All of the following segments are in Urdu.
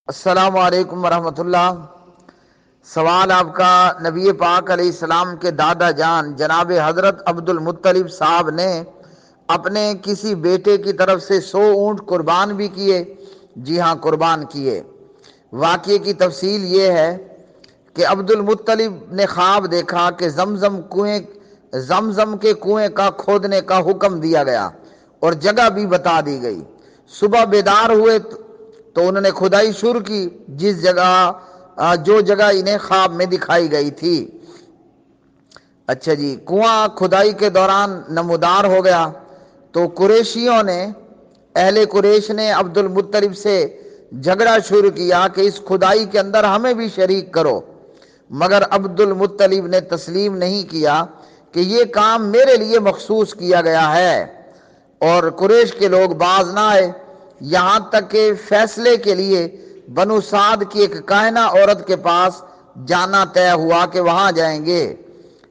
السلام علیکم ورحمۃ اللہ۔ سوال آپ کا، نبی پاک علیہ السلام کے دادا جان جناب حضرت عبد المطلب صاحب نے اپنے کسی بیٹے کی طرف سے 100 اونٹ قربان بھی کیے؟ جی ہاں، قربان کیے۔ واقعے کی تفصیل یہ ہے کہ عبد المطلب نے خواب دیکھا کہ زمزم کے کنویں کا کھودنے کا حکم دیا گیا اور جگہ بھی بتا دی گئی۔ صبح بیدار ہوئے تو انہوں نے کھدائی شروع کی، جو جگہ انہیں خواب میں دکھائی گئی تھی۔ اچھا جی، کنواں کھدائی کے دوران نمودار ہو گیا تو اہل قریش نے عبد المطلب سے جھگڑا شروع کیا کہ اس کھدائی کے اندر ہمیں بھی شریک کرو، مگر عبد المطلب نے تسلیم نہیں کیا کہ یہ کام میرے لیے مخصوص کیا گیا ہے، اور قریش کے لوگ باز نہ آئے، یہاں تک کہ فیصلے کے لیے بنو سعد کی ایک کاہنہ عورت کے پاس جانا طے ہوا کہ وہاں جائیں گے،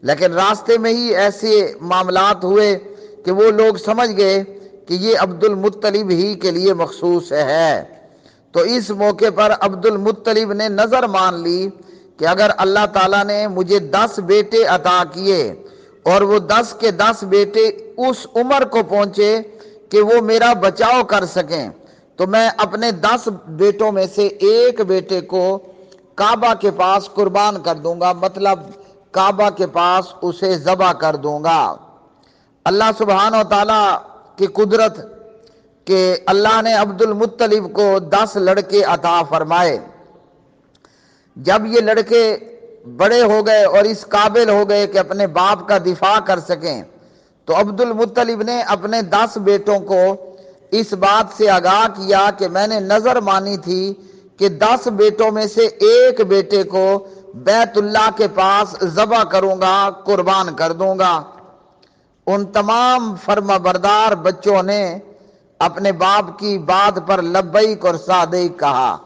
لیکن راستے میں ہی ایسے معاملات ہوئے کہ وہ لوگ سمجھ گئے کہ یہ عبد المطلب ہی کے لیے مخصوص ہے۔ تو اس موقع پر عبد المطلب نے نظر مان لی کہ اگر اللہ تعالیٰ نے مجھے 10 بیٹے عطا کیے اور وہ 10 کے 10 بیٹے اس عمر کو پہنچے کہ وہ میرا بچاؤ کر سکیں، تو میں اپنے 10 بیٹوں میں سے ایک بیٹے کو کعبہ کے پاس قربان کر دوں گا، مطلب کعبہ کے پاس اسے ذبح کر دوں گا۔ اللہ سبحانہ و تعالیٰ کی قدرت کہ اللہ نے عبد المطلب کو 10 لڑکے عطا فرمائے۔ جب یہ لڑکے بڑے ہو گئے اور اس قابل ہو گئے کہ اپنے باپ کا دفاع کر سکیں، تو عبد المطلب نے اپنے 10 بیٹوں کو اس بات سے آگاہ کیا کہ میں نے نظر مانی تھی کہ 10 بیٹوں میں سے ایک بیٹے کو بیت اللہ کے پاس ذبح کروں گا، قربان کر دوں گا۔ ان تمام فرما بردار بچوں نے اپنے باپ کی بات پر لبیک اور صادق کہا۔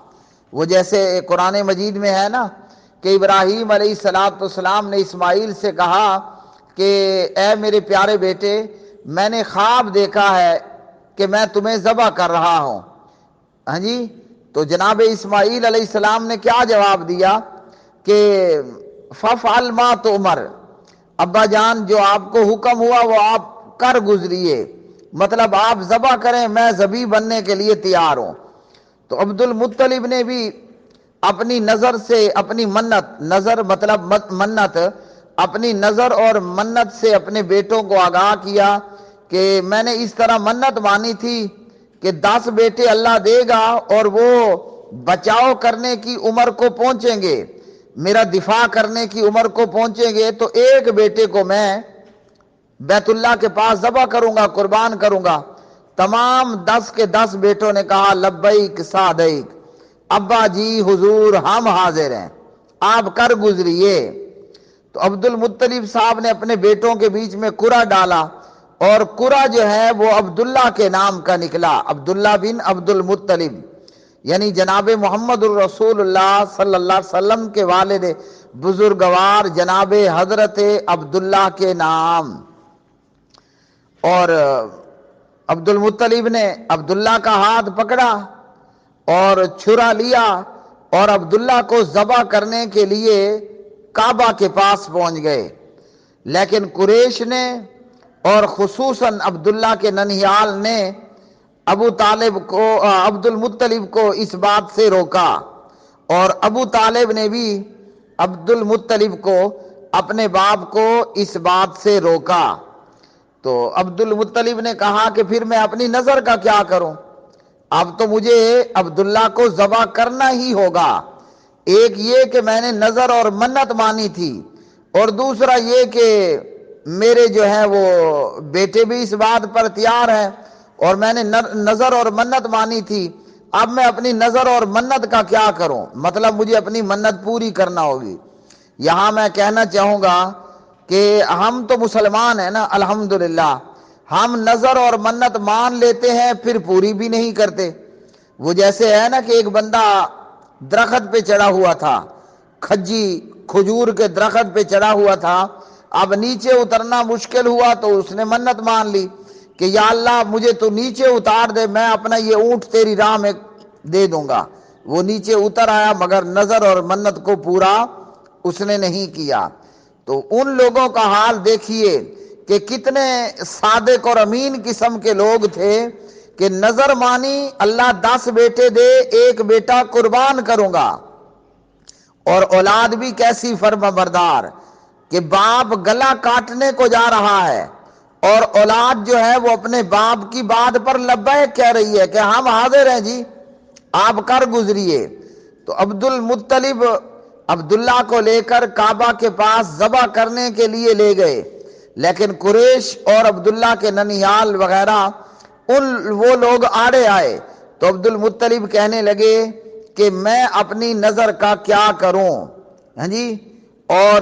وہ جیسے قرآن مجید میں ہے نا کہ ابراہیم علیہ السلام نے اسماعیل سے کہا کہ اے میرے پیارے بیٹے، میں نے خواب دیکھا ہے کہ میں تمہیں ذبح کر رہا ہوں۔ ہاں جی، تو جناب اسماعیل علیہ السلام نے کیا جواب دیا کہ فَفْعَلْ مَا تُؤْمَرْ، ابا جان جو آپ کو حکم ہوا وہ آپ کر گزریے، مطلب آپ ذبح کریں، میں ذبیح بننے کے لیے تیار ہوں۔ تو عبد المطلب نے بھی اپنی نظر سے اپنی منت اپنی نظر اور منت سے اپنے بیٹوں کو آگاہ کیا کہ میں نے اس طرح منت مانی تھی کہ 10 بیٹے اللہ دے گا اور وہ بچاؤ کرنے کی عمر کو پہنچیں گے، میرا دفاع کرنے کی عمر کو پہنچیں گے، تو ایک بیٹے کو میں بیت اللہ کے پاس ذبح کروں گا، قربان کروں گا۔ تمام 10 کے 10 بیٹوں نے کہا لبیک صادق، ابا جی حضور ہم حاضر ہیں، آپ کر گزریے۔ تو عبد المطلب صاحب نے اپنے بیٹوں کے بیچ میں قرعہ ڈالا، اور قرعہ جو ہے وہ عبداللہ کے نام کا نکلا، عبداللہ بن عبد المطلب، یعنی جناب محمد الرسول اللہ صلی اللہ علیہ وسلم کے والد بزرگوار جناب حضرت عبداللہ کے نام۔ اور عبد المطلب نے عبداللہ کا ہاتھ پکڑا اور چھرا لیا اور عبداللہ کو ذبح کرنے کے لیے کعبہ کے پاس پہنچ گئے، لیکن قریش نے اور خصوصاً عبداللہ کے ننہیال نے عبد المطلب کو اس بات سے روکا، اور ابو طالب نے بھی عبد المطلب کو اپنے باپ کو اس بات سے روکا۔ تو عبد المطلب نے کہا کہ پھر میں اپنی نظر کا کیا کروں، اب تو مجھے عبداللہ کو ذبح کرنا ہی ہوگا۔ ایک یہ کہ میں نے نظر اور منت مانی تھی، اور دوسرا یہ کہ میرے جو ہے وہ بیٹے بھی اس بات پر تیار ہیں، اور میں نے نظر اور منت مانی تھی، اب میں اپنی نظر اور منت کا کیا کروں، مطلب مجھے اپنی منت پوری کرنا ہوگی۔ یہاں میں کہنا چاہوں گا کہ ہم تو مسلمان ہیں نا، الحمدللہ، ہم نظر اور منت مان لیتے ہیں پھر پوری بھی نہیں کرتے۔ وہ جیسے ہے نا کہ ایک بندہ درخت پہ چڑھا ہوا تھا، کھجور کے درخت پہ چڑھا ہوا تھا، اب نیچے اترنا مشکل ہوا تو اس نے منت مان لی کہ یا اللہ مجھے تو نیچے اتار دے، میں اپنا یہ اونٹ تیری راہ میں دے دوں گا۔ وہ نیچے اتر آیا مگر نظر اور منت کو پورا اس نے نہیں کیا۔ تو ان لوگوں کا حال دیکھیے کہ کتنے صادق اور امین قسم کے لوگ تھے کہ نظر مانی اللہ 10 بیٹے دے 1 بیٹا قربان کروں گا، اور اولاد بھی کیسی فرما بردار کہ باپ گلا کاٹنے کو جا رہا ہے اور اولاد جو ہے وہ اپنے باپ کی بات پر لبیک کہہ رہی ہے کہ ہم حاضر ہیں جی، آپ کر گزریے۔ تو عبد المطلب عبداللہ کو لے کر کعبہ کے پاس ذبح کرنے کے لیے لے گئے، لیکن قریش اور عبداللہ کے ننیال وغیرہ وہ لوگ آڑے آئے۔ تو عبد المطلب کہنے لگے کہ میں اپنی نظر کا کیا کروں، ہاں جی۔ اور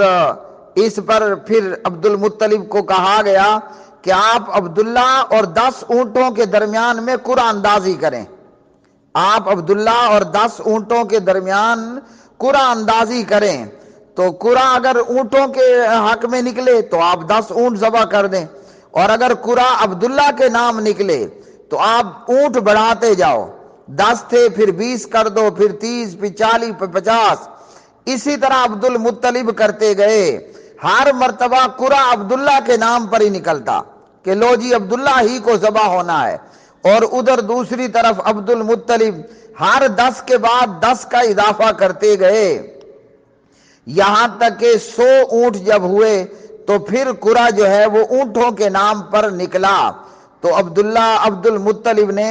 اس پر پھر عبد المطلب کو کہا گیا کہ آپ عبداللہ اور 10 اونٹوں کے درمیان میں قرعہ اندازی کریں۔ آپ عبداللہ اور 10 اونٹوں کے درمیان قرعہ اندازی کریں، تو قرعہ اگر اونٹوں کے حق میں نکلے تو آپ 10 اونٹ ذبح کر دیں، اور اگر قرعہ عبداللہ کے نام نکلے تو آپ اونٹ بڑھاتے جاؤ، 10 تھے پھر 20 کر دو، پھر 30، پھر 40، پھر 50۔ اسی طرح عبد المطلب کرتے گئے، ہر مرتبہ قرعہ عبداللہ کے نام پر ہی نکلتا کہ لو جی عبداللہ ہی کو ذبح ہونا ہے، اور ادھر دوسری طرف عبد المطلب ہر 10 کے بعد 10 کا اضافہ کرتے گئے، یہاں تک کہ 100 اونٹ جب ہوئے تو پھر قرعہ جو ہے وہ اونٹوں کے نام پر نکلا۔ تو عبد المطلب نے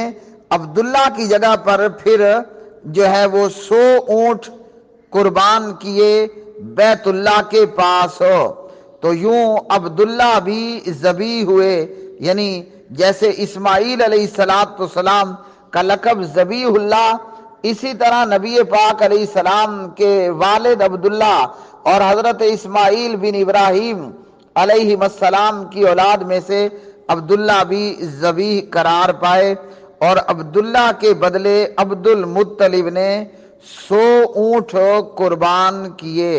عبداللہ کی جگہ پر پھر جو ہے وہ 100 اونٹ قربان کیے بیت اللہ کے پاس ہو۔ تو یوں عبداللہ بھی ذبیح ہوئے، یعنی جیسے اسماعیل علیہ السلام کا لقب ذبیح اللہ، اسی طرح نبی پاک علیہ السلام کے والد عبداللہ اور حضرت اسماعیل بن ابراہیم علیہ السلام کی اولاد میں سے عبداللہ بھی ذبیح قرار پائے، اور عبداللہ کے بدلے عبد المطلب نے 100 اونٹ قربان کیے۔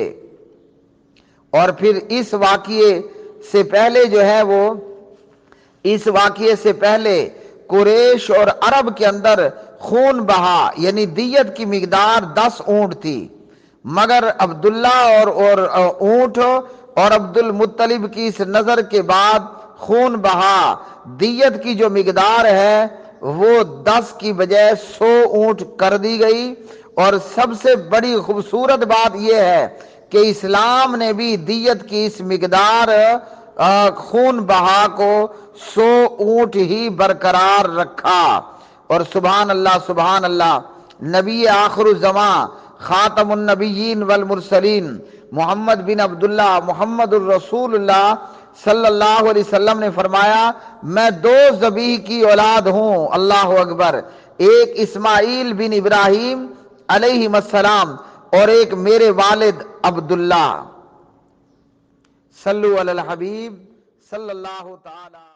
اور پھر اس واقعے سے پہلے جو ہے وہ اس واقعے سے پہلے قریش اور عرب کے اندر خون بہا، یعنی دیت کی مقدار 10 اونٹ تھی، مگر عبداللہ اور اونٹ اور عبد المطلب کی اس نظر کے بعد خون بہا، دیت کی جو مقدار ہے وہ 10 کی بجائے 100 اونٹ کر دی گئی۔ اور سب سے بڑی خوبصورت بات یہ ہے کہ اسلام نے بھی دیت کی اس مقدار خون بہا کو 100 اونٹ ہی برقرار رکھا۔ اور سبحان اللہ، نبی آخر الزمان خاتم النبیین والمرسلین محمد بن عبداللہ محمد الرسول اللہ صلی اللہ علیہ وسلم نے فرمایا، میں 2 ذبیح کی اولاد ہوں، اللہ اکبر، ایک اسماعیل بن ابراہیم علیہ السلام اور ایک میرے والد عبداللہ۔ صلو علی الحبیب صلی اللہ تعالی